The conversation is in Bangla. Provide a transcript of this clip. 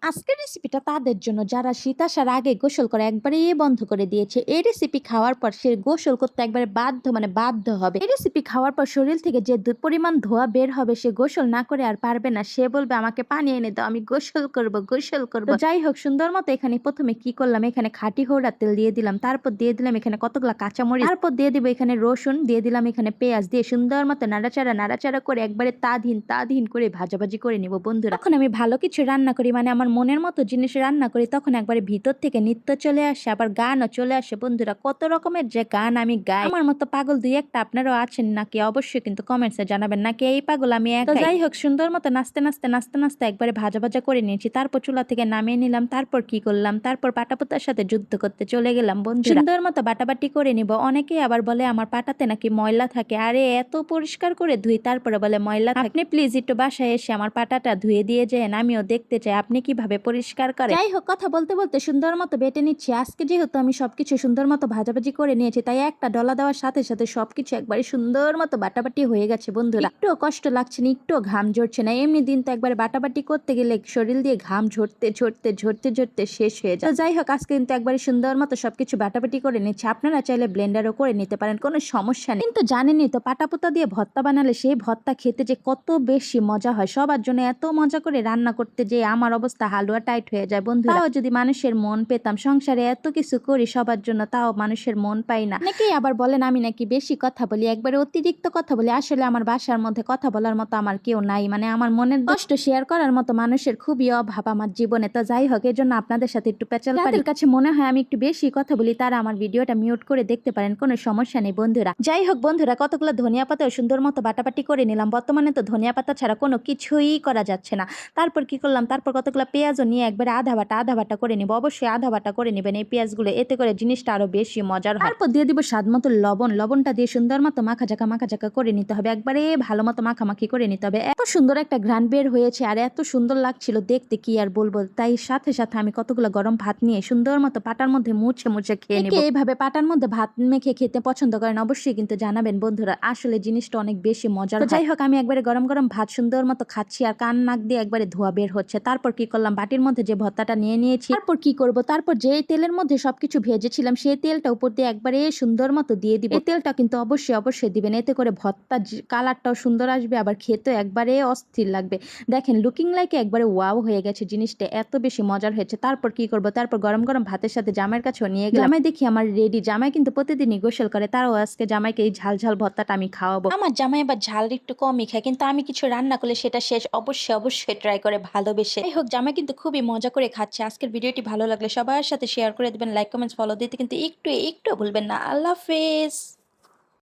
আজকের রেসিপিটা তাদের জন্য যারা শীত আসার আগে গোসল করা একবারেই বন্ধ করে দিয়েছে। এই রেসিপি খাওয়ার পর সে গোসল করতে একবারে বাধ্য, মানে বাধ্য হবে। এই রেসিপি খাওয়ার পর শরীর থেকে যে পরিমাণ ধোঁয়া বের হবে, সে গোসল না করে আর পারবে না। সে বলবে আমাকে পানি এনে দাও, আমি গোসল করব, গোসল করব। তো যাই হোক, সুন্দর মতো এখানে প্রথমে কি করলাম, এখানে খাঁটি হৌড়া তেল দিয়ে দিলাম, তারপর দিয়ে দিলাম এখানে কতগুলা কাঁচামরিচ, তারপর দিয়ে দিব এখানে রসুন, দিয়ে দিলাম এখানে পেঁয়াজ, দিয়ে সুন্দর মতো নাড়াচাড়া নাড়াচাড়া করে একবারে তাধীন করে ভাজাভাজি করে নিব বন্ধুরা। তখন আমি ভালো কিছু রান্না করি, মানে আমার মনের মতো জিনিস রান্না করি, তখন একবারে ভিতর থেকে নৃত্য চলে আসে, আবার গানও চলে আসে বন্ধুরা। কত রকমের যে গান আমি গাই। আমার মতো পাগল দুই একটা আপনারাও আছেন নাকি, অবশ্যই কিন্তু কমেন্টসে জানাবেন, নাকি এই পাগল আমি একাই। তো যাই হোক, সুন্দর মতো নাচতে নাচতে নাচতে নাচতে একবারে ভাজা ভাজা করে নিয়েছি, তারপর চুলা থেকে নামিয়ে নিলাম। তারপর কি করলাম, তারপর পাটাপোতার সাথে যুদ্ধ করতে চলে গেলাম বন্ধুরা। সুন্দর মতো বাটাবাটি করে নিব। অনেকেই আবার বলে আমার পাটাতে নাকি ময়লা থাকে, আরে এত পরিষ্কার করে ধুই তারপরে বলে ময়লা থাকে। আপনি প্লিজ একটু বাসায় এসে আমার পাটাটা ধুয়ে দিয়ে যান, আমিও দেখতে চাই আপনি কিভাবে পরিষ্কার করেন। যাই হোক, কথা বলতে বলতে সুন্দর মতো বেটে নিচ্ছি। আজকে যেহেতু আমি সবকিছু সুন্দর মতো ভাজাভাজি করে নিয়েছি, তাই একটা ডলা দেওয়ার সাথে সাথে সবকিছু একবারে সুন্দর মতো বাটাবাটি হয়ে গেছে বন্ধুরা। একটুও কষ্ট লাগছে না, একটুও ঘাম ঝরছে না। এমনি দিন তো একবারে বাটাবাটি করতে গেলে শরীর দিয়ে ঘাম ঝরতে ঝরতে ঝরতে ঝরতে শেষ হয়ে যায়। তো যাই হোক, আজকে কিন্তু একবারে সুন্দর মতো সবকিছু বাটাবাটি করে নিচ্ছে। আপনারা চাইলে ব্লেন্ডারও করে নিতে পারেন, কোনো সমস্যা নেই। কিন্তু জানেনই তো, পাটাপোতা দিয়ে ভর্তা বানালে সেই ভর্তা খেতে যে কত বেশি মজা হয়। সবার জন্য এত মজা করে রান্না করতে যে আমার অবস্থা হালুয়া টাইট হয়ে যায় বন্ধুরা। তাও যদি মানুষের মন পেতাম, সংসারে এত কিছু করি সবার জন্য, তাও মানুষের মন পাই না। অনেকেই আবার বলেন আমি নাকি বেশি কথা বলি, একবারে অতিরিক্ত কথা বলি। আসলে আমার বাসার মধ্যে কথা বলার মতো আমার কেউ নাই, মানে আমার মনের কষ্ট শেয়ার করার মতো মানুষের খুবই অভাব আমার জীবনে। তো যাই হোক, এই জন্য আপনাদের সাথে একটু পেঁচাল পারি। যাদের কাছে মনে হয় আমি একটু বেশি কথা বলি, তারা আমার ভিডিওটা মিউট করে দেখতে পারেন, কোনো সমস্যা নেই বন্ধুরা। যাই হোক বন্ধুরা, কতগুলো ধনিয়া পাতাও সুন্দর মতো বাটাবাটি করে নিলাম। বর্তমানে তো ধনিয়া পাতা ছাড়া কোনো কিছুই করা যাচ্ছে না। তারপর কি করলাম, তারপর কতগুলো পেঁয়াজও নিয়ে একবারে আধা বাটা করে নিব। অবশ্যই আধা বাটা করে নেবেন এই পেঁয়াজগুলো, এতে করে জিনিসটা আরো বেশি মজার হয়। তারপর দিয়ে দিব স্বাদ মতো লবণ। লবণটা দিয়ে সুন্দর মতো মাখা করে নিতে হবে, একবারে ভালো মতো মাখামাখি করে নিতে হবে। এত সুন্দর একটা ঘ্রাণ বের হয়েছে আর এত সুন্দর লাগছিল দেখতে, কি আর বলবো। তাই সাথে সাথে আমি কতগুলো গরম ভাত নিয়ে সুন্দর মতো পাটার মধ্যে মুছে মুছে খেয়ে নেব। এইভাবে পাটার মধ্যে ভাত মেখে খেতে পছন্দ করেন, অবশ্যই কিন্তু জানাবেন বন্ধুরা। আসলে জিনিসটা অনেক বেশি মজার হয়। যাই হোক, আমি একবারে গরম গরম ভাত সুন্দর মতো খাচ্ছি আর কান নাক দিয়ে একবারে ধোয়া বের হচ্ছে। তারপর কি করলাম, বাটির মধ্যে যে ভর্তাটা নিয়ে নিয়েছি, তারপর কি করব, তারপর যে তেলের মধ্যে সবকিছু ভেজেছিলাম সেই তেলটা উপর দিয়ে একবারে সুন্দর মতো দিয়ে দিব। এই তেলটা কিন্তু অবশ্যই অবশ্যই দিবেন, এতে করে ভর্তা কালারটাও সুন্দর আসবে, আবার খেতে একবারে অস্থির লাগবে। দেখেন, লুকিং লাইক একবারে ওয়াও হয়ে গেছে জিনিসটা, এত বেশি মজার হয়েছে। তারপর কি করব, তারপর গরম গরম ভাতের সাথে জামাইয়ের কাছেও নিয়ে গেলাম। জামাই দেখি আমার রেডি। জামাই কিন্তু প্রতিদিনই গোসল করে, তারও আজকে জামাইকে এই ঝাল ঝাল ভর্তাটা আমি খাওয়াবো। আমার জামাই আবার ঝাল একটু কমই খায়, কিন্তু আমি কিছু রান্না করলে সেটা শেষ অবশ্যই অবশ্যই ট্রাই করে ভালোবেসে। যাই হোক, জামাই কিন্তু খুবই মজা করে খাচ্ছে। আজকের ভিডিওটি ভালো লাগলে সবার সাথে শেয়ার করে দেবেন, লাইক কমেন্টস ফলো দিতে কিন্তু একটু ভুলবেন না। আল্লাহ হাফেজ।